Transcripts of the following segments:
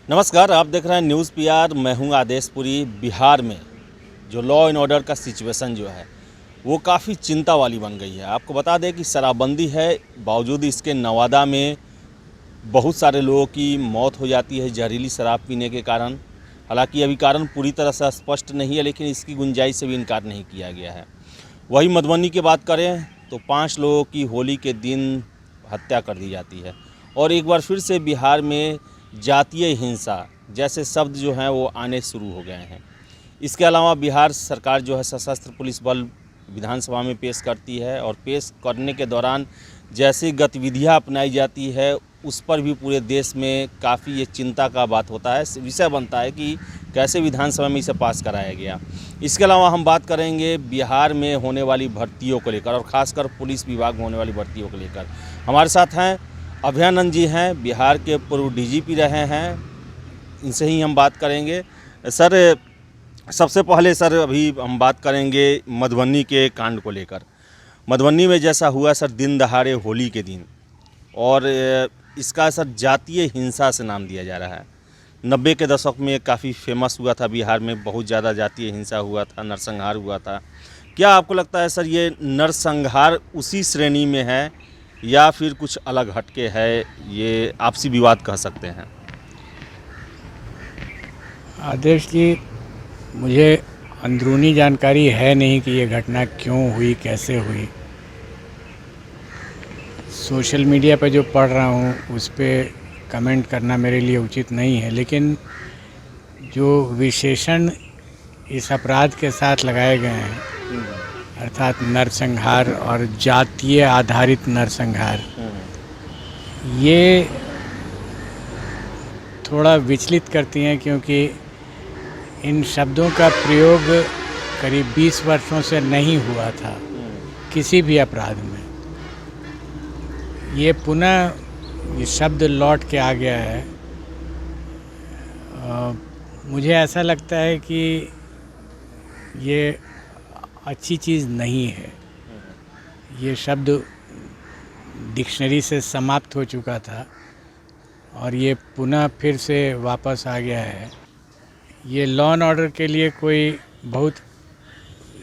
नमस्कार, आप देख रहे हैं न्यूज़ पीआर। मैं हूं आदेशपुरी। बिहार में जो लॉ एंड ऑर्डर का सिचुएशन जो है वो काफ़ी चिंता वाली बन गई है। आपको बता दें कि शराबबंदी है, बावजूद इसके नवादा में बहुत सारे लोगों की मौत हो जाती है जहरीली शराब पीने के कारण। हालांकि अभी कारण पूरी तरह से स्पष्ट नहीं है, लेकिन इसकी गुंजाइश से भी इनकार नहीं किया गया है। वही मधुबनी की बात करें तो 5 लोगों की होली के दिन हत्या कर दी जाती है। और एक बार फिर से बिहार में जातीय हिंसा जैसे शब्द जो हैं वो आने शुरू हो गए हैं। इसके अलावा बिहार सरकार जो है सशस्त्र पुलिस बल विधानसभा में पेश करती है, और पेश करने के दौरान जैसी गतिविधियां अपनाई जाती है उस पर भी पूरे देश में काफ़ी ये चिंता का बात होता है, विषय बनता है कि कैसे विधानसभा में इसे पास कराया गया। इसके अलावा हम बात करेंगे बिहार में होने वाली भर्तियों को लेकर, और ख़ासकर पुलिस विभाग में होने वाली भर्तियों को लेकर। हमारे साथ हैं अभयानंद जी, हैं बिहार के पूर्व डीजीपी रहे हैं, इनसे ही हम बात करेंगे। सर, सबसे पहले सर अभी हम बात करेंगे मधुबनी के कांड को लेकर। मधुबनी में जैसा हुआ सर दिन दहाड़े होली के दिन, और इसका सर जातीय हिंसा से नाम दिया जा रहा है। 90 के दशक में काफ़ी फेमस हुआ था, बिहार में बहुत ज़्यादा जातीय हिंसा हुआ था, नरसंहार हुआ था। क्या आपको लगता है सर ये नरसंहार उसी श्रेणी में है या फिर कुछ अलग हटके है, ये आपसी विवाद कह सकते हैं? आदेश जी, मुझे अंदरूनी जानकारी है नहीं कि ये घटना क्यों हुई, कैसे हुई। सोशल मीडिया पे जो पढ़ रहा हूँ उस पे कमेंट करना मेरे लिए उचित नहीं है, लेकिन जो विशेषण इस अपराध के साथ लगाए गए हैं, अर्थात नरसंहार और जातीय आधारित नरसंहार, ये थोड़ा विचलित करती हैं, क्योंकि इन शब्दों का प्रयोग करीब 20 वर्षों से नहीं हुआ था किसी भी अपराध में। ये पुनः ये शब्द लौट के आ गया है। मुझे ऐसा लगता है कि ये अच्छी चीज़ नहीं है। ये शब्द डिक्शनरी से समाप्त हो चुका था और ये पुनः फिर से वापस आ गया है। ये लॉ एंड ऑर्डर के लिए कोई बहुत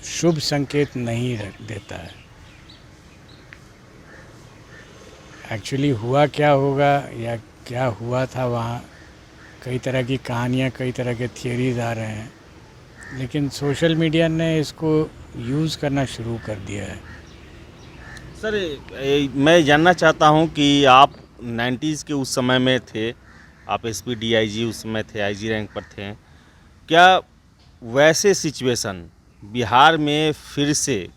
शुभ संकेत नहीं देता है। एक्चुअली हुआ क्या होगा या क्या हुआ था वहाँ, कई तरह की कहानियाँ, कई तरह के थियरीज आ रहे हैं, लेकिन सोशल मीडिया ने इसको यूज़ करना शुरू कर दिया है। सर, मैं जानना चाहता हूं कि आप 90s के उस समय में थे, आप एसपी डीआईजी उस समय थे, आईजी रैंक पर थे। क्या वैसे सिचुएशन बिहार में फिर से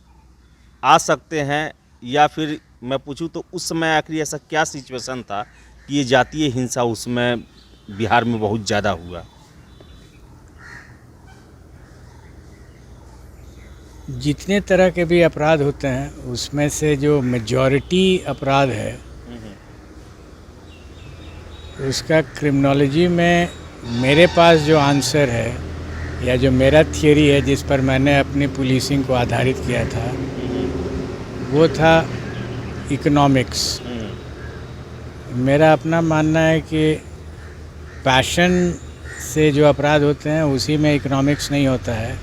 आ सकते हैं, या फिर मैं पूछूं तो उस समय आखिर ऐसा क्या सिचुएशन था कि ये जातीय हिंसा उसमें बिहार में बहुत ज़्यादा हुआ? जितने तरह के भी अपराध होते हैं उसमें से जो मेजॉरिटी अपराध है उसका क्रिमिनोलॉजी में मेरे पास जो आंसर है या जो मेरा थियरी है, जिस पर मैंने अपनी पुलिसिंग को आधारित किया था, वो था इकोनॉमिक्स। मेरा अपना मानना है कि पैशन से जो अपराध होते हैं उसी में इकोनॉमिक्स नहीं होता है।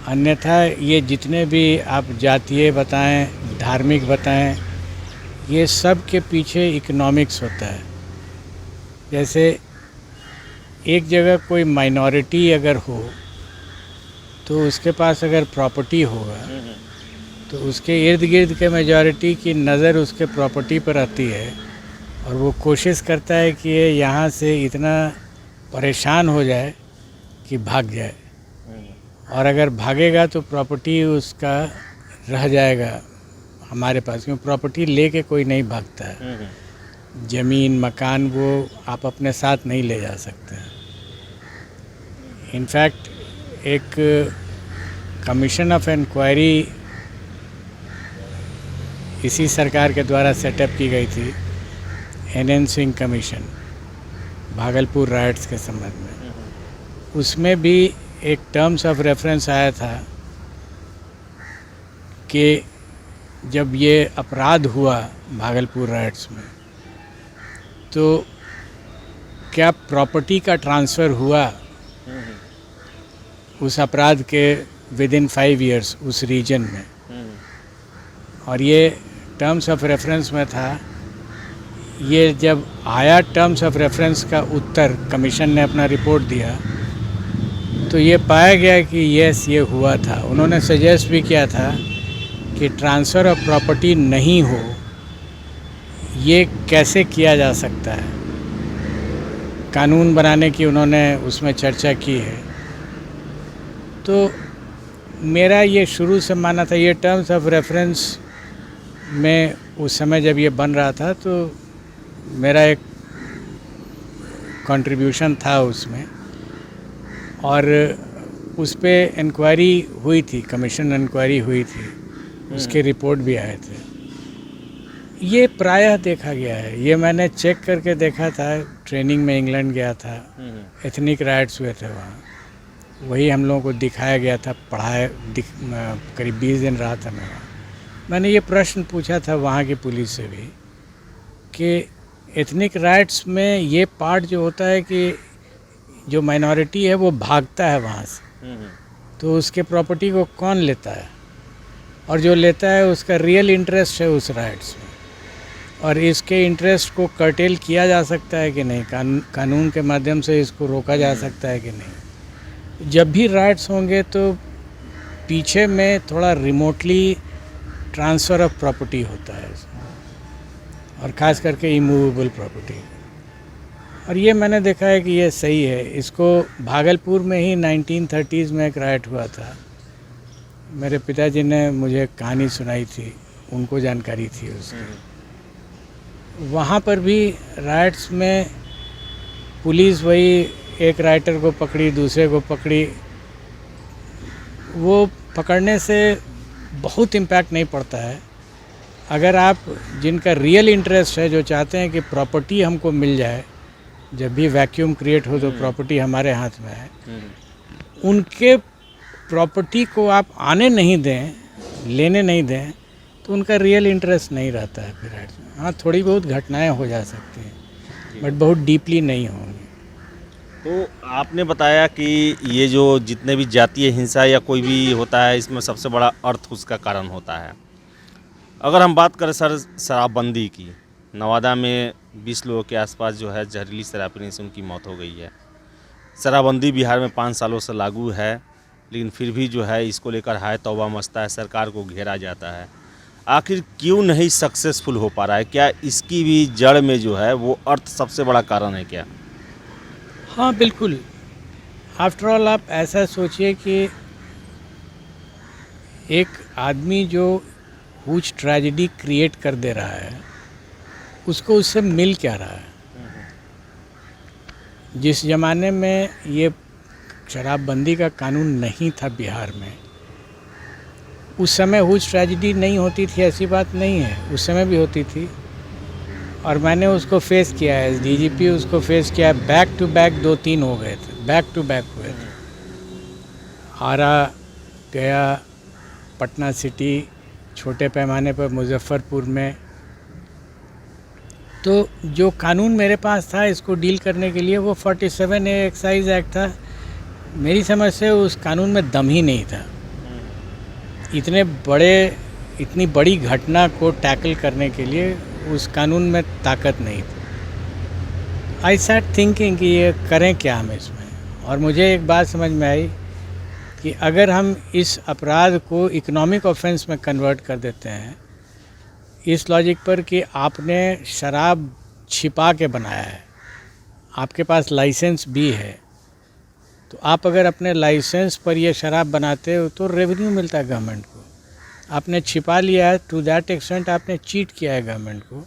अन्यथा ये जितने भी आप जातीय बताएं, धार्मिक बताएं, ये सब के पीछे इकोनॉमिक्स होता है। जैसे एक जगह कोई माइनॉरिटी अगर हो तो उसके पास अगर प्रॉपर्टी होगा तो उसके इर्द गिर्द के मेजॉरिटी की नज़र उसके प्रॉपर्टी पर आती है और वो कोशिश करता है कि ये यहाँ से इतना परेशान हो जाए कि भाग जाए, और अगर भागेगा तो प्रॉपर्टी उसका रह जाएगा हमारे पास, क्योंकि प्रॉपर्टी लेके कोई नहीं भागता है। ज़मीन मकान वो आप अपने साथ नहीं ले जा सकते हैं। इनफैक्ट एक कमीशन ऑफ इंक्वायरी इसी सरकार के द्वारा सेटअप की गई थी, NN Singh commission, Bhagalpur rights के संबंध में। उसमें भी एक टर्म्स ऑफ रेफरेंस आया था कि जब ये अपराध हुआ भागलपुर राइट्स में, तो क्या प्रॉपर्टी का ट्रांसफ़र हुआ उस अपराध के विद इन 5 इयर्स उस रीजन में, और ये टर्म्स ऑफ रेफरेंस में था। ये जब आया टर्म्स ऑफ रेफरेंस का उत्तर, कमीशन ने अपना रिपोर्ट दिया, तो ये पाया गया कि यस ये हुआ था। उन्होंने सजेस्ट भी किया था कि ट्रांसफ़र ऑफ प्रॉपर्टी नहीं हो, ये कैसे किया जा सकता है। कानून बनाने की उन्होंने उसमें चर्चा की है। तो मेरा ये शुरू से मानना था, ये टर्म्स ऑफ रेफरेंस में उस समय जब ये बन रहा था तो मेरा एक कंट्रीब्यूशन था उसमें, और उस पे इंक्वायरी हुई थी, कमीशन इंक्वायरी हुई थी, उसके रिपोर्ट भी आए थे। ये प्रायः देखा गया है, ये मैंने चेक करके देखा था। ट्रेनिंग में इंग्लैंड गया था, एथनिक राइट्स हुए थे वहाँ, वही हम लोगों को दिखाया गया था, पढ़ाया, करीब 20 दिन रहा था मैं वहाँ। मैंने ये प्रश्न पूछा था वहाँ की पुलिस से भी कि एथनिक राइट्स में ये पार्ट जो होता है कि जो माइनॉरिटी है वो भागता है वहाँ से, तो उसके प्रॉपर्टी को कौन लेता है, और जो लेता है उसका रियल इंटरेस्ट है उस राइट्स में, और इसके इंटरेस्ट को कर्टेल किया जा सकता है कि नहीं, कानून के माध्यम से इसको रोका जा सकता है कि नहीं। जब भी राइट्स होंगे तो पीछे में थोड़ा रिमोटली ट्रांसफ़र ऑफ प्रॉपर्टी होता है, और ख़ास करके इमूवेबल प्रॉपर्टी। और ये मैंने देखा है कि ये सही है। इसको भागलपुर में ही 1930s में एक राइट हुआ था। मेरे पिताजी ने मुझे कहानी सुनाई थी, उनको जानकारी थी उसकी। वहाँ पर भी राइट्स में पुलिस वही एक राइटर को पकड़ी, दूसरे को पकड़ी। वो पकड़ने से बहुत इम्पैक्ट नहीं पड़ता है। अगर आप जिनका रियल इंटरेस्ट है, जो चाहते हैं कि प्रॉपर्टी हमको मिल जाए, जब भी वैक्यूम क्रिएट हो तो प्रॉपर्टी हमारे हाथ में है, उनके प्रॉपर्टी को आप आने नहीं दें, लेने नहीं दें, तो उनका रियल इंटरेस्ट नहीं रहता है फिर राइट्स में। हाँ, थोड़ी बहुत घटनाएं हो जा सकती हैं, बट बहुत डीपली नहीं होंगी। तो आपने बताया कि ये जो जितने भी जातीय हिंसा या कोई भी होता है, इसमें सबसे बड़ा अर्थ उसका कारण होता है। अगर हम बात करें सर शराबबंदी की, नवादा में 20 लोगों के आसपास जो है जहरीली शराब पीने से उनकी मौत हो गई है। शराबबंदी बिहार में 5 सालों से लागू है, लेकिन फिर भी जो है इसको लेकर हाय तौबा मचता है, सरकार को घेरा जाता है। आखिर क्यों नहीं सक्सेसफुल हो पा रहा है? क्या इसकी भी जड़ में जो है वो अर्थ सबसे बड़ा कारण है क्या? हाँ बिल्कुल। आफ्टर ऑल आप ऐसा सोचिए कि एक आदमी जो हुज ट्रेजेडी क्रिएट कर दे रहा है, उसको उससे मिल क्या रहा है। जिस ज़माने में ये शराबबंदी का कानून नहीं था बिहार में, उस समय हुज ट्रेजेडी नहीं होती थी, ऐसी बात नहीं है, उस समय भी होती थी। और मैंने उसको फेस किया है, एज डीजीपी उसको फेस किया है। बैक टू बैक 2-3 हो गए थे, बैक टू बैक हुए थे। आरा, गया, पटना सिटी, छोटे पैमाने पर मुजफ्फरपुर में। तो जो कानून मेरे पास था इसको डील करने के लिए, वो 47A एक्साइज एक्ट था। मेरी समझ से उस कानून में दम ही नहीं था। इतनी बड़ी घटना को टैकल करने के लिए उस कानून में ताकत नहीं थी। आई सैट थिंकिंग कि ये करें क्या हम इसमें। और मुझे एक बात समझ में आई कि अगर हम इस अपराध को इकोनॉमिक ऑफेंस में कन्वर्ट कर देते हैं, इस लॉजिक पर कि आपने शराब छिपा के बनाया है, आपके पास लाइसेंस भी है, तो आप अगर अपने लाइसेंस पर ये शराब बनाते हो तो रेवेन्यू मिलता है गवर्नमेंट को। आपने छिपा लिया है, टू दैट एक्सटेंट आपने चीट किया है गवर्नमेंट को।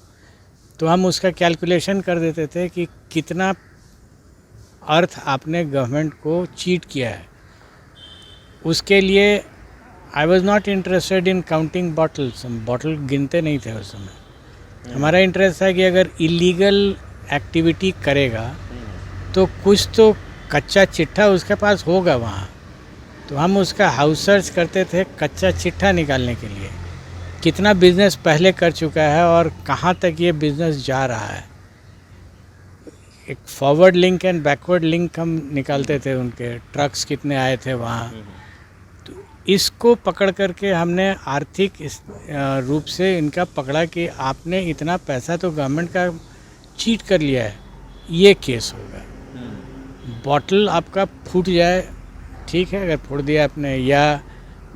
तो हम उसका कैलकुलेशन कर देते थे कि कितना अर्थ आपने गवर्नमेंट को चीट किया है। उसके लिए I was not interested in counting bottles. हम बॉटल गिनते नहीं थे उस समय। हमारा इंटरेस्ट था कि अगर इलीगल एक्टिविटी करेगा तो कुछ तो कच्चा चिट्ठा उसके पास होगा वहाँ। तो हम उसका हाउस सर्च करते थे कच्चा चिट्ठा निकालने के लिए, कितना बिज़नेस पहले कर चुका है और कहाँ तक ये बिज़नेस जा रहा है। एक forward link and backward link हम निकालते थे, उनके ट्रक्स कितने आए थे वहाँ। तो इसको पकड़ करके हमने आर्थिक रूप से इनका पकड़ा कि आपने इतना पैसा तो गवर्नमेंट का चीट कर लिया है, ये केस होगा। बॉटल आपका फूट जाए, ठीक है, अगर फोड़ दिया आपने, या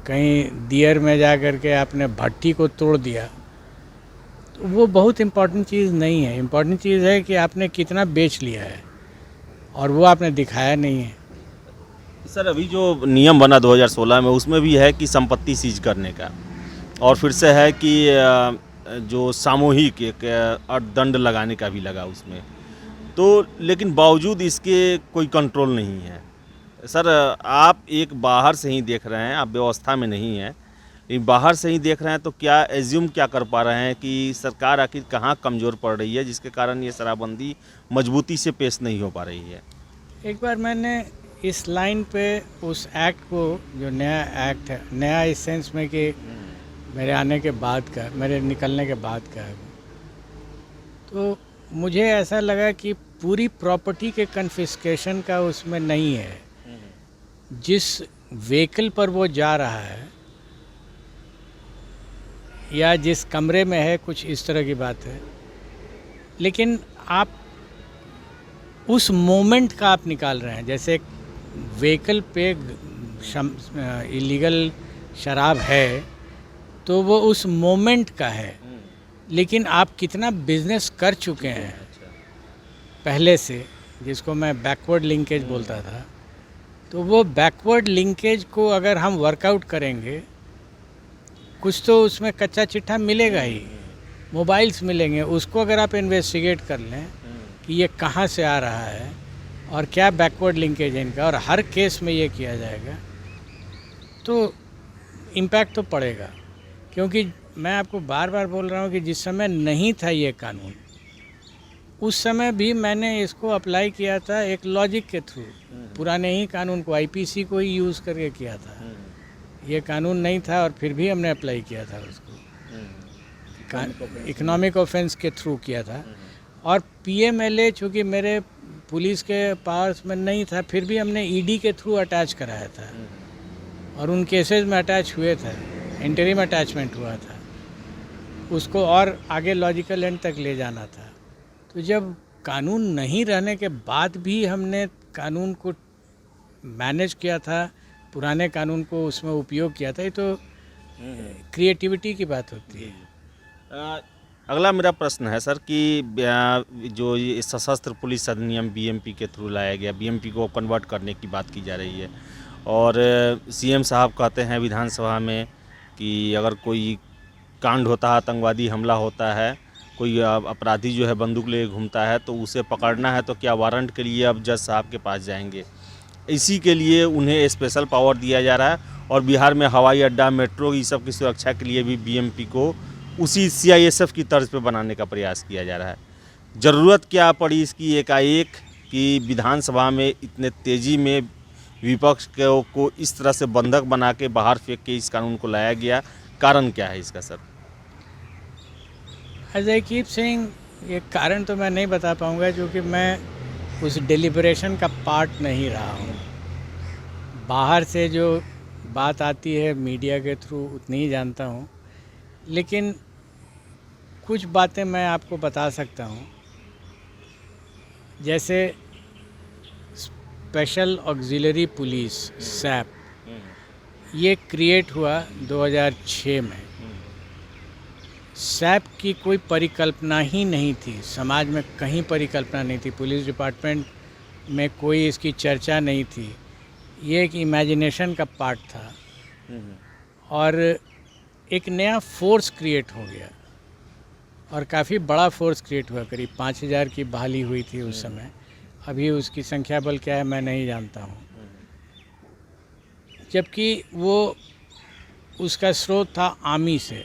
कहीं दियर में जा कर के आपने भट्टी को तोड़ दिया, तो वो बहुत इम्पोर्टेंट चीज़ नहीं है। इम्पोर्टेंट चीज़ है कि आपने कितना बेच लिया है, और वो आपने दिखाया नहीं है। सर अभी जो नियम बना 2016 में, उसमें भी है कि संपत्ति सीज करने का, और फिर से है कि जो सामूहिक एक अर्थदंड लगाने का भी लगा उसमें, तो लेकिन बावजूद इसके कोई कंट्रोल नहीं है। सर आप एक बाहर से ही देख रहे हैं, आप व्यवस्था में नहीं हैं, लेकिन बाहर से ही देख रहे हैं, तो क्या एज्यूम क्या कर पा रहे हैं कि सरकार आखिर कहाँ कमज़ोर पड़ रही है, जिसके कारण ये शराबबंदी मजबूती से पेश नहीं हो पा रही है? एक बार मैंने इस लाइन पे उस एक्ट को, जो नया एक्ट है, नया इस सेंस में कि मेरे आने के बाद का, मेरे निकलने के बाद का है, तो मुझे ऐसा लगा कि पूरी प्रॉपर्टी के कन्फिस्केशन का उसमें नहीं है। जिस व्हीकल पर वो जा रहा है या जिस कमरे में है, कुछ इस तरह की बात है, लेकिन आप उस मोमेंट का आप निकाल रहे हैं। जैसे व्हीकल पे इलीगल शराब है तो वो उस मोमेंट का है, लेकिन आप कितना बिजनेस कर चुके हैं पहले से, जिसको मैं बैकवर्ड लिंकेज बोलता था। तो वो बैकवर्ड लिंकेज को अगर हम वर्कआउट करेंगे, कुछ तो उसमें कच्चा चिट्ठा मिलेगा ही, मोबाइल्स मिलेंगे, उसको अगर आप इन्वेस्टिगेट कर लें कि ये कहाँ से आ रहा है और क्या बैकवर्ड लिंकेज है इनका, और हर केस में ये किया जाएगा, तो इम्पैक्ट तो पड़ेगा। क्योंकि मैं आपको बार बार बोल रहा हूँ कि जिस समय नहीं था ये कानून, उस समय भी मैंने इसको अप्लाई किया था एक लॉजिक के थ्रू, पुराने ही कानून को, आईपीसी को ही यूज़ करके किया था। ये कानून नहीं था और फिर भी हमने अप्लाई किया था उसको, इकोनॉमिक ऑफेंस के थ्रू किया था। और पीएमएलए चूँकि मेरे पुलिस के पास में नहीं था, फिर भी हमने ईडी के थ्रू अटैच कराया था, और उन केसेस में अटैच हुए थे, इंटरिम अटैचमेंट हुआ था, उसको और आगे लॉजिकल एंड तक ले जाना था। तो जब कानून नहीं रहने के बाद भी हमने कानून को मैनेज किया था, पुराने कानून को उसमें उपयोग किया था, ये तो क्रिएटिविटी की बात होती है। अगला मेरा प्रश्न है सर कि जो ये सशस्त्र पुलिस अधिनियम बीएमपी के थ्रू लाया गया, बीएमपी को कन्वर्ट करने की बात की जा रही है, और सीएम साहब कहते हैं विधानसभा में कि अगर कोई कांड होता है, आतंकवादी हमला होता है, कोई अपराधी जो है बंदूक ले घूमता है, तो उसे पकड़ना है तो क्या वारंट के लिए अब जज साहब के पास जाएंगे? इसी के लिए उन्हें स्पेशल पावर दिया जा रहा है, और बिहार में हवाई अड्डा, मेट्रो, ये सब की सुरक्षा के लिए भी बीएमपी को उसी सीआईएसएफ की तर्ज पे बनाने का प्रयास किया जा रहा है। ज़रूरत क्या पड़ी इसकी एकाएक कि विधानसभा में इतने तेज़ी में विपक्ष को इस तरह से बंधक बना के बाहर फेंक के इस कानून को लाया गया? कारण क्या है इसका सर? अजय कीप सिंह, ये कारण तो मैं नहीं बता पाऊँगा, क्योंकि मैं उस डिलिब्रेशन का पार्ट नहीं रहा हूँ। बाहर से जो बात आती है मीडिया के थ्रू, उतनी ही जानता हूँ, लेकिन कुछ बातें मैं आपको बता सकता हूँ। जैसे स्पेशल ऑक्सिलरी पुलिस सैप, ये क्रिएट हुआ 2006 में। सैप की कोई परिकल्पना ही नहीं थी, समाज में कहीं परिकल्पना नहीं थी, पुलिस डिपार्टमेंट में कोई इसकी चर्चा नहीं थी। ये एक इमेजिनेशन का पार्ट था, और एक नया फोर्स क्रिएट हो गया, और काफ़ी बड़ा फोर्स क्रिएट हुआ। करीब 5000 की बहाली हुई थी उस समय। अभी उसकी संख्या बल क्या है मैं नहीं जानता हूँ, जबकि वो उसका स्रोत था आर्मी से,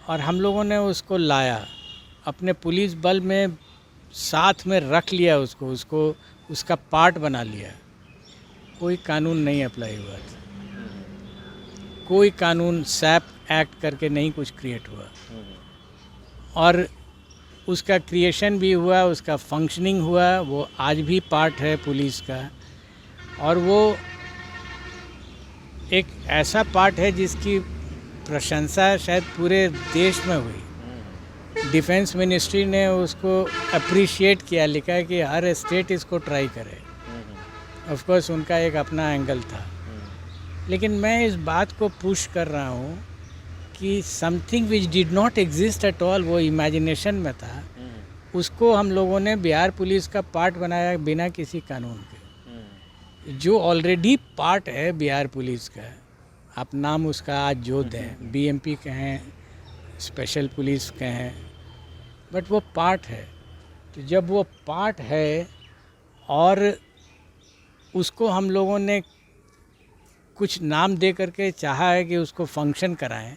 और हम लोगों ने उसको लाया, अपने पुलिस बल में साथ में रख लिया, उसको उसका पार्ट बना लिया। कोई कानून नहीं अप्लाई हुआ था, कोई कानून सैप एक्ट करके नहीं कुछ क्रिएट हुआ। और उसका क्रिएशन भी हुआ, उसका फंक्शनिंग हुआ, वो आज भी पार्ट है पुलिस का। और वो एक ऐसा पार्ट है जिसकी प्रशंसा शायद पूरे देश में हुई। डिफेंस मिनिस्ट्री ने उसको अप्रिशिएट किया, लिखा है कि हर स्टेट इसको ट्राई करे। ऑफ कोर्स उनका एक अपना एंगल था, लेकिन मैं इस बात को पुश कर रहा हूँ कि something which did not exist at all, वो इमेजिनेशन में था, उसको हम लोगों ने बिहार पुलिस का पार्ट बनाया बिना किसी कानून के, जो ऑलरेडी पार्ट है बिहार पुलिस का। आप नाम उसका आज जो दें, बीएमपी कहें, स्पेशल पुलिस कहें, बट वो पार्ट है। तो जब वो पार्ट है और उसको हम लोगों ने कुछ नाम दे करके चाहा है कि उसको फंक्शन कराएं,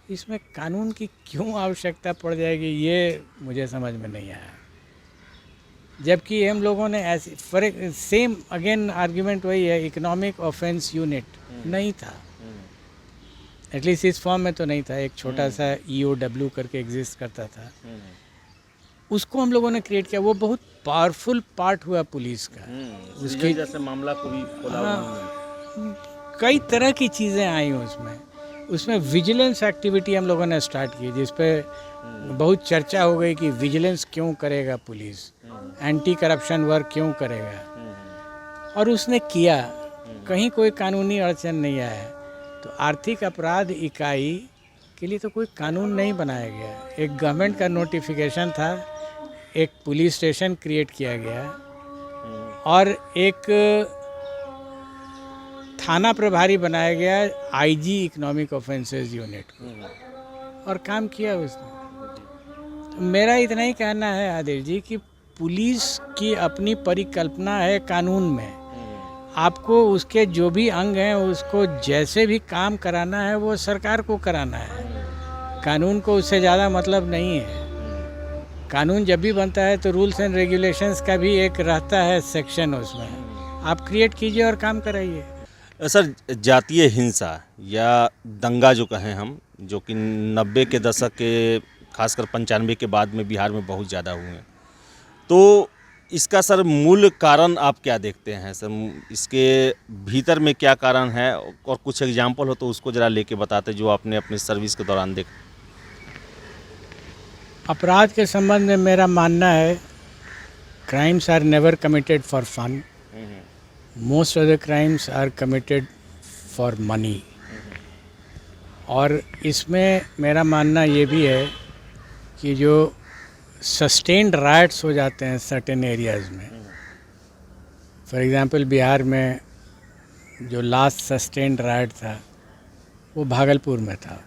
इसमें कानून की क्यों आवश्यकता पड़ जाएगी, ये मुझे समझ में नहीं आया। जबकि हम लोगों ने ऐसी सेम अगेन आर्ग्यूमेंट वही है, इकोनॉमिक ऑफेंस यूनिट नहीं था, एटलीस्ट इस फॉर्म में तो नहीं था। एक छोटा सा EOW करके एग्जिस्ट करता था, उसको हम लोगों ने क्रिएट किया। वो बहुत पावरफुल पार्ट हुआ पुलिस का। उसके जैसे मामला को भी खोला कई तरह की चीज़ें आई उसमें विजिलेंस एक्टिविटी हम लोगों ने स्टार्ट की, जिस पे बहुत चर्चा हो गई कि विजिलेंस क्यों करेगा पुलिस, एंटी करप्शन वर्क क्यों करेगा, और उसने किया। कहीं कोई कानूनी अड़चन नहीं आया। तो आर्थिक अपराध इकाई के लिए तो कोई कानून नहीं बनाया गया। एक गवर्नमेंट का नोटिफिकेशन था, एक पुलिस स्टेशन क्रिएट किया गया और एक थाना प्रभारी बनाया गया IG इकोनॉमिक ऑफेंसेस यूनिट को, और काम किया उसने। तो मेरा इतना ही कहना है आदिल जी कि पुलिस की अपनी परिकल्पना है कानून में। आपको उसके जो भी अंग हैं उसको जैसे भी काम कराना है वो सरकार को कराना है, कानून को उससे ज़्यादा मतलब नहीं है। कानून जब भी बनता है तो रूल्स एंड रेगुलेशंस का भी एक रहता है सेक्शन, उसमें आप क्रिएट कीजिए और काम कराइए। सर, जातीय हिंसा या दंगा जो कहें हम, जो कि 90 के दशक के खासकर 95 के बाद में बिहार में बहुत ज़्यादा हुए हैं, तो इसका सर मूल कारण आप क्या देखते हैं सर? इसके भीतर में क्या कारण है, और कुछ एग्जाम्पल हो तो उसको ज़रा लेके बताते जो आपने अपनी सर्विस के दौरान देखा। अपराध के संबंध में मेरा मानना है, crimes are never committed for fun, most of the crimes are committed for money. और इसमें मेरा मानना ये भी है कि जो सस्टेन्ड राइट्स हो जाते हैं सर्टेन एरियाज़ में, फॉर एग्ज़ाम्पल बिहार में जो लास्ट सस्टेन्ड राइट था वो भागलपुर में था,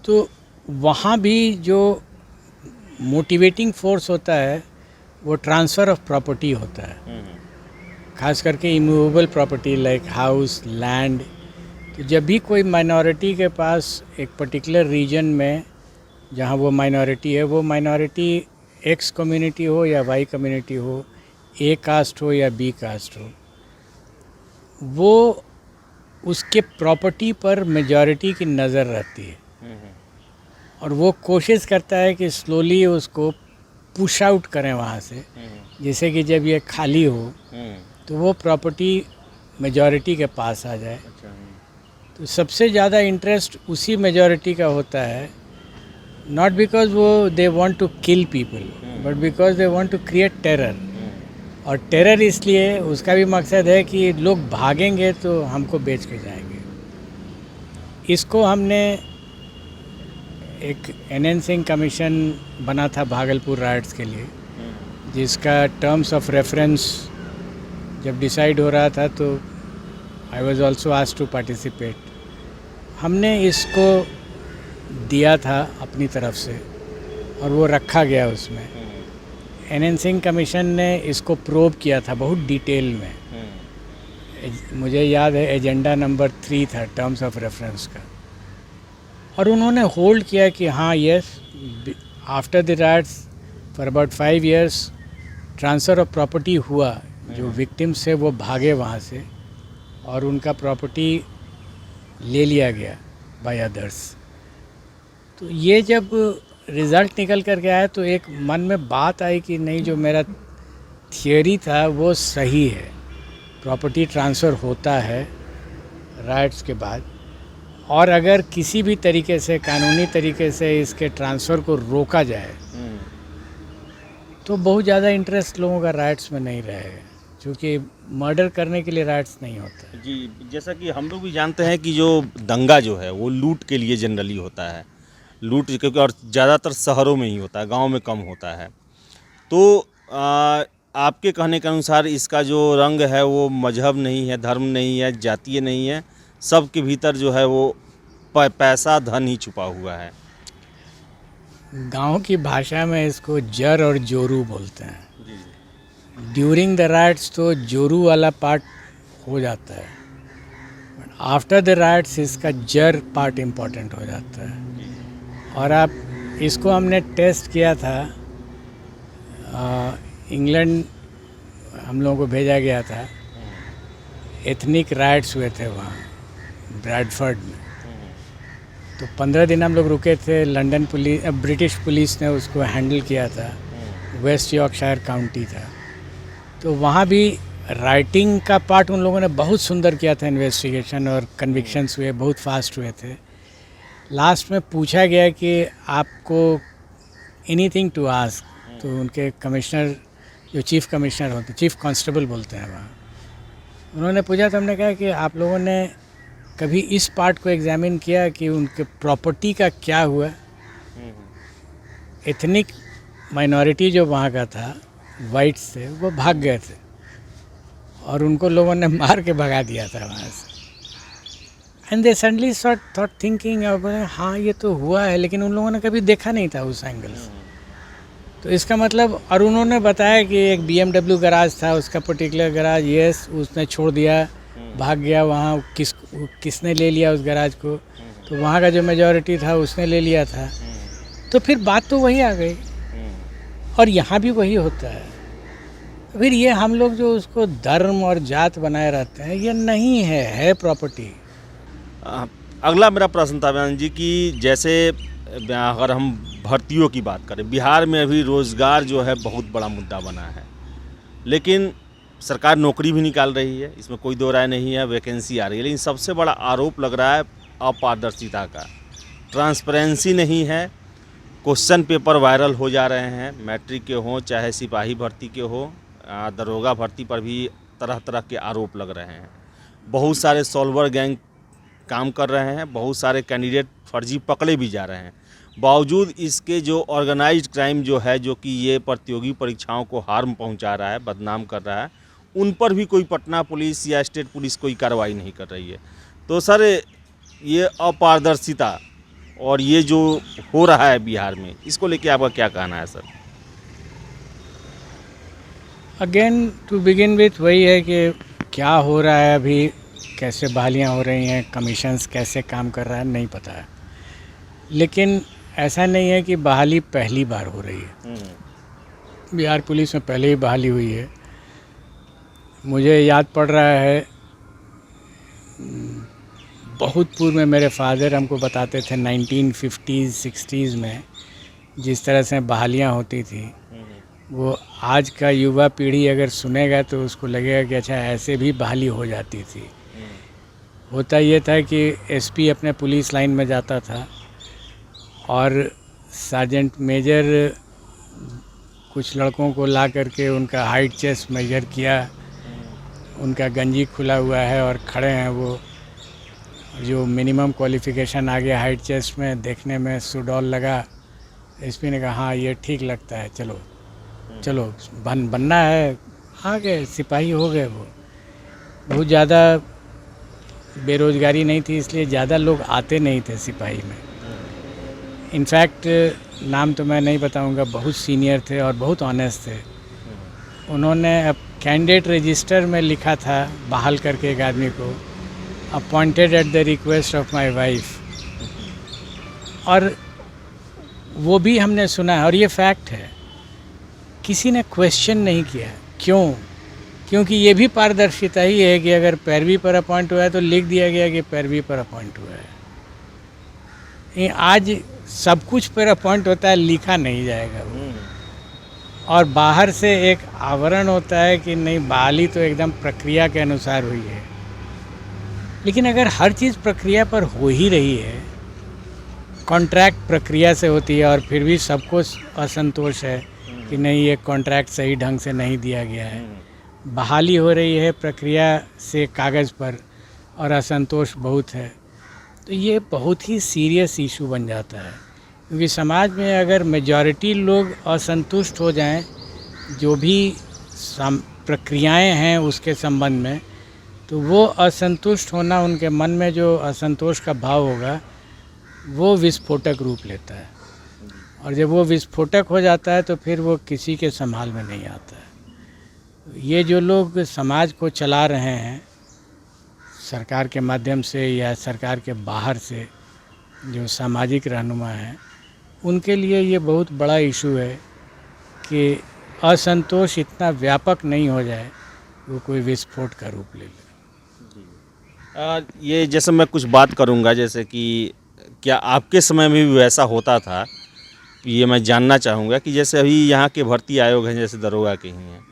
तो वहाँ भी जो मोटिवेटिंग फोर्स होता है वो ट्रांसफ़र ऑफ प्रॉपर्टी होता है, खास करके immovable property like house, land. तो जब भी कोई माइनॉरिटी के पास एक पर्टिकुलर रीजन में जहाँ वो माइनॉरिटी है, वो माइनॉरिटी X कम्युनिटी हो या Y कम्युनिटी हो, A कास्ट हो या B कास्ट हो, वो उसके प्रॉपर्टी पर मेजॉरिटी की नज़र रहती है और वो कोशिश करता है कि स्लोली उसको पुश आउट करें वहाँ से, जैसे कि जब ये खाली हो तो वो प्रॉपर्टी मेजॉरिटी के पास आ जाए। तो सबसे ज़्यादा इंटरेस्ट उसी मेजॉरिटी का होता है, नॉट बिकॉज वो they want to kill people but because they want to create terror. और टेरर इसलिए उसका भी मकसद है कि लोग भागेंगे तो हमको बेच के जाएंगे। इसको हमने एक एनहेंसिंग कमीशन बना था भागलपुर राइट्स के लिए, जिसका टर्म्स ऑफ रेफरेंस जब डिसाइड हो रहा था तो I was also asked to participate. हमने इसको दिया था अपनी तरफ से और वो रखा गया उसमें। एनहेंसिंग कमीशन ने इसको प्रोब किया था बहुत डिटेल में। मुझे याद है एजेंडा नंबर 3 था टर्म्स ऑफ रेफरेंस का, और उन्होंने होल्ड किया कि हाँ yes, after the rights for about 5 years transfer of property हुआ। जो विक्टिम्स से वो भागे वहाँ से और उनका प्रॉपर्टी ले लिया गया बाय अदर्स। तो ये जब रिज़ल्ट निकल कर के आया तो एक मन में बात आई कि नहीं, जो मेरा थियोरी था वो सही है, प्रॉपर्टी ट्रांसफ़र होता है राइट्स के बाद, और अगर किसी भी तरीके से कानूनी तरीके से इसके ट्रांसफ़र को रोका जाए तो बहुत ज़्यादा इंटरेस्ट लोगों का राइट्स में नहीं रहेगा, क्योंकि मर्डर करने के लिए राइट्स नहीं होता। जी, जैसा कि हम लोग भी जानते हैं कि जो दंगा जो है वो लूट के लिए जनरली होता है, लूट क्योंकि और ज़्यादातर शहरों में ही होता है, गांव में कम होता है। तो आपके कहने के अनुसार इसका जो रंग है वो मजहब नहीं है, धर्म नहीं है, जातीय नहीं है, सबके भीतर जो है वो पैसा धन ही छुपा हुआ है। गांव की भाषा में इसको जर और जोरू बोलते हैं। ड्यूरिंग द राइट्स तो जोरू वाला पार्ट हो जाता है, बट आफ्टर द राइट्स इसका जर पार्ट इम्पोर्टेंट हो जाता है। और आप इसको हमने टेस्ट किया था, इंग्लैंड हम लोगों को भेजा गया था, एथनिक राइट्स हुए थे वहाँ ब्रैडफर्ड में। तो 15 दिन हम लोग रुके थे, लंदन पुलिस, ब्रिटिश पुलिस ने उसको हैंडल किया था, वेस्ट यॉर्कशायर काउंटी था। तो वहाँ भी राइटिंग का पार्ट उन लोगों ने बहुत सुंदर किया था, इन्वेस्टिगेशन और कन्विक्शंस हुए, बहुत फास्ट हुए थे। लास्ट में पूछा गया कि आपको एनीथिंग टू आस्क, तो उनके कमिश्नर, जो चीफ़ कमिश्नर होते, चीफ़ कांस्टेबल बोलते हैं वहाँ, उन्होंने पूछा तो हमने कहा कि आप लोगों ने कभी इस पार्ट को एग्जामिन किया कि उनके प्रॉपर्टी का क्या हुआ। एथनिक माइनॉरिटी जो वहाँ का था, वाइट्स थे, वो भाग गए थे और उनको लोगों ने मार के भगा दिया था वहाँ से। And they suddenly thought thinking, अब हाँ ये तो हुआ है, लेकिन उन लोगों ने कभी देखा नहीं था उस एंगल से। तो इसका मतलब, और उन्होंने बताया कि एक BMW गराज था, उसका पर्टिकुलर गराज, यस, उसने छोड़ दिया, भाग गया वहाँ, किसने ले लिया उस गराज को, तो वहाँ का जो मेजॉरिटी था उसने ले लिया था। तो फिर बात तो वही आ गई, और यहाँ भी वही होता है। फिर ये हम लोग जो उसको धर्म और जात बनाए रहते हैं, ये नहीं है प्रॉपर्टी। अगला मेरा प्रश्न था बयान जी कि जैसे अगर हम भर्तियों की बात करें, बिहार में अभी रोज़गार जो है बहुत बड़ा मुद्दा बना है, लेकिन सरकार नौकरी भी निकाल रही है, इसमें कोई दो राय नहीं है, वैकेंसी आ रही है, लेकिन सबसे बड़ा आरोप लग रहा है अपारदर्शिता का, ट्रांसपेरेंसी नहीं है। क्वेश्चन पेपर वायरल हो जा रहे हैं, मैट्रिक के हों चाहे सिपाही भर्ती के हो, दरोगा भर्ती पर भी तरह तरह के आरोप लग रहे हैं। बहुत सारे सॉल्वर गैंग काम कर रहे हैं, बहुत सारे कैंडिडेट फर्जी पकड़े भी जा रहे हैं। बावजूद इसके जो ऑर्गेनाइज्ड क्राइम जो है, जो कि ये प्रतियोगी परीक्षाओं को हार्म पहुंचा रहा है, बदनाम कर रहा है, उन पर भी कोई पटना पुलिस या स्टेट पुलिस कोई कार्रवाई नहीं कर रही है। तो सर, ये अपारदर्शिता और ये जो हो रहा है बिहार में, इसको लेके आपका क्या कहना है sir? Again to begin with वही है कि क्या हो रहा है अभी, कैसे बहालियाँ हो रही हैं, कमीशंस कैसे काम कर रहा है, नहीं पता है। लेकिन ऐसा नहीं है कि बहाली पहली बार हो रही है। बिहार पुलिस में पहले ही बहाली हुई है। मुझे याद पड़ रहा है, बहुत पूर्व में मेरे फादर हमको बताते थे 1950s 60s में जिस तरह से बहालियाँ होती थी, वो आज का युवा पीढ़ी अगर सुनेगा तो उसको लगेगा कि अच्छा ऐसे भी बहाली हो जाती थी। होता ये था कि एसपी अपने पुलिस लाइन में जाता था और सार्जेंट मेजर कुछ लड़कों को ला करके उनका हाइट चेस्ट मेजर किया, उनका गंजी खुला हुआ है और खड़े हैं वो, जो मिनिमम क्वालिफ़िकेशन आ गया हाइट चेस्ट में, देखने में सुडौल लगा। एसपी ने कहा हाँ ये ठीक लगता है, चलो चलो बनना है, आ गए, सिपाही हो गए। वो बहुत ज़्यादा बेरोज़गारी नहीं थी, इसलिए ज़्यादा लोग आते नहीं थे सिपाही में। इनफैक्ट नाम तो मैं नहीं बताऊंगा, बहुत सीनियर थे और बहुत ऑनेस्ट थे। उन्होंने अब कैंडिडेट रजिस्टर में लिखा था बहाल करके एक आदमी को, appointed at the request of my wife, और वो भी हमने सुना है और ये फैक्ट है। किसी ने क्वेश्चन नहीं किया, क्यों? क्योंकि ये भी पारदर्शिता ही है कि अगर पैरवी पर अपॉइंट हुआ है तो लिख दिया गया कि पैरवी पर अपॉइंट हुआ है। ये आज सब कुछ पर अपॉइंट होता है, लिखा नहीं जाएगा वो। और बाहर से एक आवरण होता है कि नहीं, बहाली तो एकदम प्रक्रिया के अनुसार हुई है। लेकिन अगर हर चीज़ प्रक्रिया पर हो ही रही है, कॉन्ट्रैक्ट प्रक्रिया से होती है और फिर भी सबको असंतोष है कि नहीं, ये कॉन्ट्रैक्ट सही ढंग से नहीं दिया गया है, बहाली हो रही है प्रक्रिया से कागज़ पर और असंतोष बहुत है, तो ये बहुत ही सीरियस इशू बन जाता है। क्योंकि समाज में अगर मेजॉरिटी लोग असंतुष्ट हो जाएं जो भी प्रक्रियाएं हैं उसके संबंध में, तो वो असंतुष्ट होना, उनके मन में जो असंतोष का भाव होगा वो विस्फोटक रूप लेता है। और जब वो विस्फोटक हो जाता है तो फिर वो किसी के संभाल में नहीं आता है। ये जो लोग समाज को चला रहे हैं सरकार के माध्यम से या सरकार के बाहर से, जो सामाजिक रहनुमा हैं, उनके लिए ये बहुत बड़ा इशू है कि असंतोष इतना व्यापक नहीं हो जाए वो कोई विस्फोट का रूप ले ले। ये जैसे मैं कुछ बात करूंगा, जैसे कि क्या आपके समय में भी वैसा होता था, ये मैं जानना चाहूँगा कि जैसे अभी यहाँ के भर्ती आयोग हैं, जैसे दरोगा के ही हैं,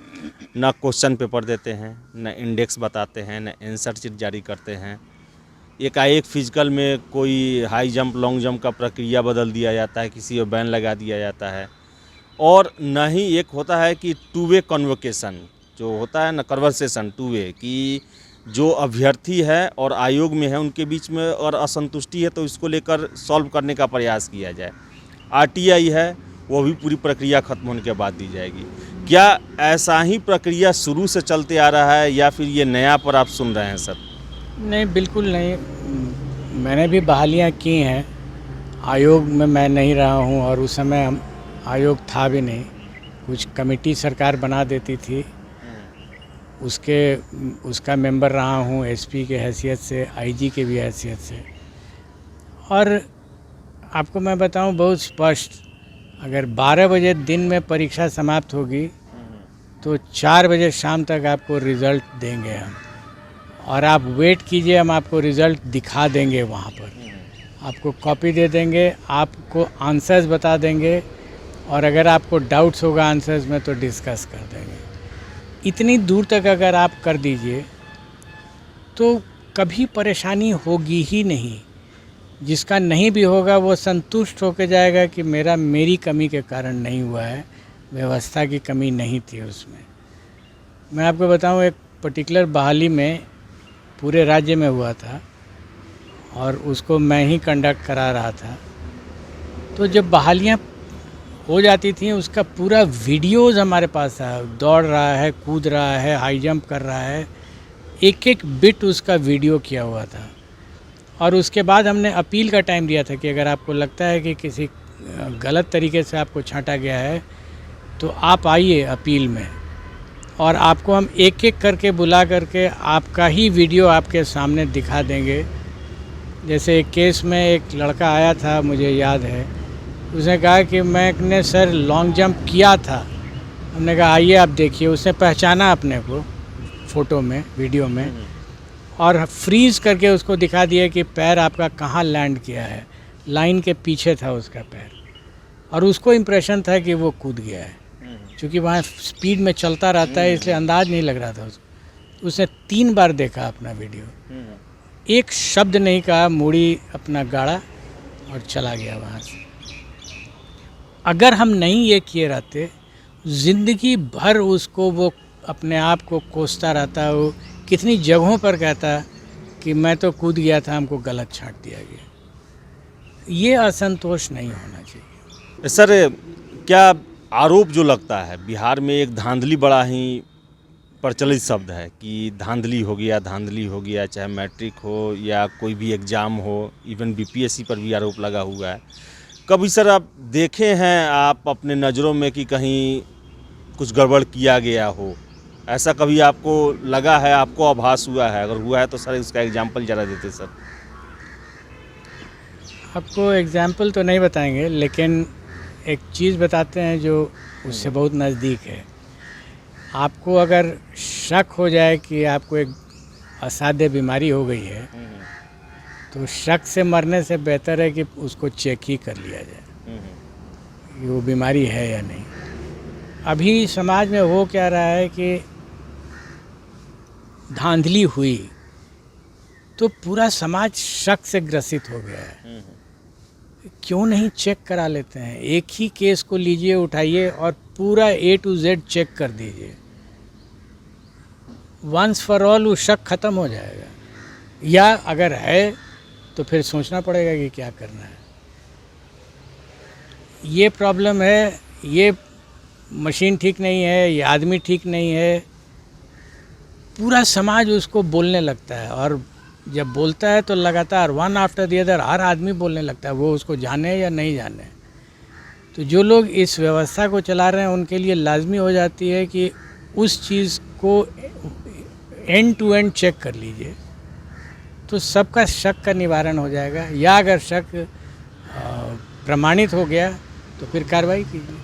ना क्वेश्चन पेपर देते हैं, ना इंडेक्स बताते हैं, ना आंसर शीट जारी करते हैं। एकाएक फिजिकल में कोई हाई जंप लॉन्ग जंप का प्रक्रिया बदल दिया जाता है, किसी को बैन लगा दिया जाता है। और ना ही एक होता है कि टू वे कन्वोकेशन जो होता है ना, कन्वर्सेशन टू वे, कि जो अभ्यर्थी है और आयोग में है उनके बीच में और असंतुष्टि है तो इसको लेकर सॉल्व करने का प्रयास किया जाए। आरटीआई है वो भी पूरी प्रक्रिया खत्म होने के बाद दी जाएगी। क्या ऐसा ही प्रक्रिया शुरू से चलते आ रहा है या फिर ये नया पर आप सुन रहे हैं सर? नहीं, बिल्कुल नहीं। मैंने भी बहालियाँ की हैं, आयोग में मैं नहीं रहा हूँ और उस समय आयोग था भी नहीं। कुछ कमेटी सरकार बना देती थी, उसका मेंबर रहा हूँ, एसपी के हैसियत से, आईजी के भी हैसियत से। और आपको मैं बताऊँ बहुत स्पष्ट, अगर 12 बजे दिन में परीक्षा समाप्त होगी तो 4 बजे शाम तक आपको रिज़ल्ट देंगे हम, और आप वेट कीजिए, हम आपको रिज़ल्ट दिखा देंगे। वहाँ पर आपको कॉपी दे देंगे, आपको आंसर्स बता देंगे, और अगर आपको डाउट्स होगा आंसर्स में तो डिस्कस कर देंगे। इतनी दूर तक अगर आप कर दीजिए तो कभी परेशानी होगी ही नहीं। जिसका नहीं भी होगा वो संतुष्ट होकर जाएगा कि मेरी कमी के कारण नहीं हुआ है, व्यवस्था की कमी नहीं थी उसमें। मैं आपको बताऊं, एक पर्टिकुलर बहाली में पूरे राज्य में हुआ था और उसको मैं ही कंडक्ट करा रहा था। तो जब बहालियाँ हो जाती थी उसका पूरा वीडियोज़ हमारे पास था, दौड़ रहा है, कूद रहा है, हाई जंप कर रहा है, एक एक बिट उसका वीडियो किया हुआ था। और उसके बाद हमने अपील का टाइम दिया था कि अगर आपको लगता है कि किसी गलत तरीके से आपको छांटा गया है तो आप आइए अपील में, और आपको हम एक एक करके बुला करके आपका ही वीडियो आपके सामने दिखा देंगे। जैसे एक केस में एक लड़का आया था, मुझे याद है, उसने कहा कि मैंने सर लॉन्ग जंप किया था। हमने कहा आइए आप देखिए। उसने पहचाना अपने को फ़ोटो में, वीडियो में, और फ्रीज़ करके उसको दिखा दिया कि पैर आपका कहाँ लैंड किया है। लाइन के पीछे था उसका पैर, और उसको इम्प्रेशन था कि वो कूद गया है। क्योंकि वहाँ स्पीड में चलता रहता है इसलिए अंदाज़ नहीं लग रहा था उसको। उसने 3 बार देखा अपना वीडियो, एक शब्द नहीं कहा, मुड़ी अपना गाड़ा और चला गया वहाँ से। अगर हम नहीं ये किए रहते, ज़िंदगी भर उसको वो अपने आप को कोसता रहता, वो कितनी जगहों पर कहता कि मैं तो कूद गया था, हमको गलत छांट दिया गया। ये असंतोष नहीं होना चाहिए। सर, क्या आरोप जो लगता है बिहार में, एक धांधली बड़ा ही प्रचलित शब्द है कि धांधली हो गया, चाहे मैट्रिक हो या कोई भी एग्ज़ाम हो, इवन बीपीएससी पर भी आरोप लगा हुआ है। कभी सर आप देखे हैं आप अपने नज़रों में कि कहीं कुछ गड़बड़ किया गया हो? ऐसा कभी आपको लगा है, आपको आभास हुआ है? अगर हुआ है तो सर उसका एग्जाम्पल ज़रा देते सर। आपको एग्जाम्पल तो नहीं बताएंगे, लेकिन एक चीज़ बताते हैं जो उससे बहुत नज़दीक है। आपको अगर शक हो जाए कि आपको एक असाध्य बीमारी हो गई है तो शक से मरने से बेहतर है कि उसको चेक ही कर लिया जाए कि वो बीमारी है या नहीं। अभी समाज में हो क्या रहा है कि धांधली हुई तो पूरा समाज शक से ग्रसित हो गया है। क्यों नहीं चेक करा लेते हैं? एक ही केस को लीजिए, उठाइए और पूरा A to Z चेक कर दीजिए। वंस फॉर ऑल वो शक ख़त्म हो जाएगा। या अगर है तो फिर सोचना पड़ेगा कि क्या करना है। ये प्रॉब्लम है, ये मशीन ठीक नहीं है, ये आदमी ठीक नहीं है, पूरा समाज उसको बोलने लगता है। और जब बोलता है तो लगातार वन आफ्टर द अदर हर आदमी बोलने लगता है, वो उसको जाने या नहीं जाने। तो जो लोग इस व्यवस्था को चला रहे हैं उनके लिए लाजमी हो जाती है कि उस चीज़ को एंड टू एंड चेक कर लीजिए, तो सबका शक का निवारण हो जाएगा। या अगर शक प्रमाणित हो गया तो फिर कार्रवाई कीजिए।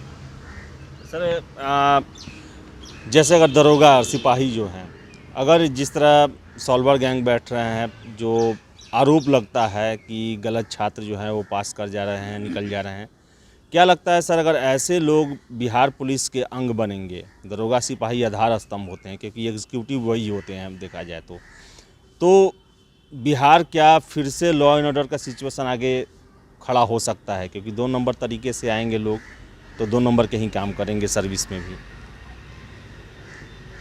सर जैसे अगर दरोगा और सिपाही जो हैं, अगर जिस तरह सॉल्वर गैंग बैठ रहे हैं, जो आरोप लगता है कि गलत छात्र जो हैं वो पास कर जा रहे हैं, निकल जा रहे हैं, क्या लगता है सर अगर ऐसे लोग बिहार पुलिस के अंग बनेंगे? दरोगा सिपाही आधार स्तंभ होते हैं क्योंकि एग्जीक्यूटिव वही होते हैं देखा जाए तो बिहार क्या फिर से लॉ एंड ऑर्डर का सिचुएशन आगे खड़ा हो सकता है? क्योंकि 2 नंबर तरीके से आएंगे लोग तो 2 नंबर के ही काम करेंगे सर्विस में भी।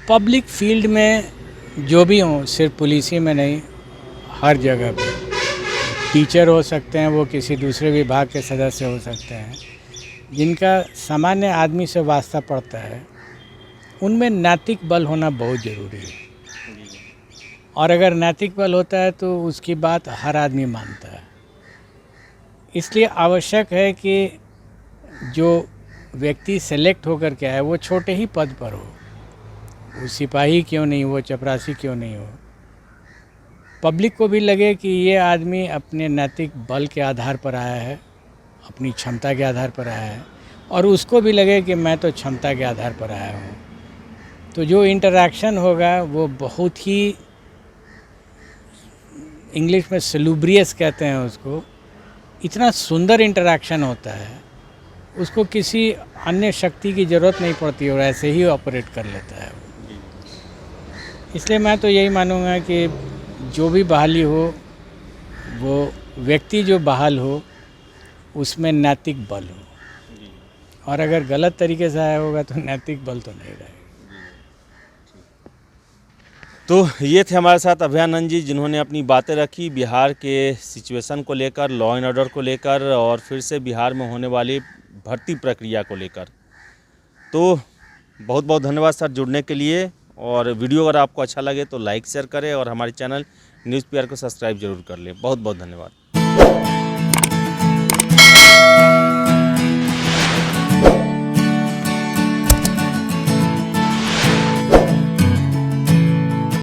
पब्लिक फील्ड में जो भी हों, सिर्फ पुलिस ही में नहीं, हर जगह पे टीचर हो सकते हैं, वो किसी दूसरे विभाग के सदस्य हो सकते हैं, जिनका सामान्य आदमी से वास्ता पड़ता है, उनमें नैतिक बल होना बहुत ज़रूरी है। और अगर नैतिक बल होता है तो उसकी बात हर आदमी मानता है। इसलिए आवश्यक है कि जो व्यक्ति सेलेक्ट होकर के आए वो छोटे ही पद पर हो, वो सिपाही क्यों नहीं हो, चपरासी क्यों नहीं हो। पब्लिक को भी लगे कि ये आदमी अपने नैतिक बल के आधार पर आया है, अपनी क्षमता के आधार पर आया है, और उसको भी लगे कि मैं तो क्षमता के आधार पर आया हूँ। तो जो इंटरैक्शन होगा वो बहुत ही, इंग्लिश में सलूब्रियस कहते हैं उसको, इतना सुंदर इंटरैक्शन होता है, उसको किसी अन्य शक्ति की ज़रूरत नहीं पड़ती और ऐसे ही ऑपरेट कर लेता है वो। इसलिए मैं तो यही मानूंगा कि जो भी बहाली हो, वो व्यक्ति जो बहाल हो उसमें नैतिक बल हो, और अगर गलत तरीके से आया होगा तो नैतिक बल तो नहीं रहेगा। तो ये थे हमारे साथ अभयानंद जी, जिन्होंने अपनी बातें रखी बिहार के सिचुएशन को लेकर, लॉ एंड ऑर्डर को लेकर और फिर से बिहार में होने वाली भर्ती प्रक्रिया को लेकर। तो बहुत बहुत धन्यवाद सर जुड़ने के लिए। और वीडियो अगर आपको अच्छा लगे तो लाइक शेयर करें और हमारे चैनल न्यूज़ PR को सब्सक्राइब जरूर कर लें। बहुत बहुत धन्यवाद।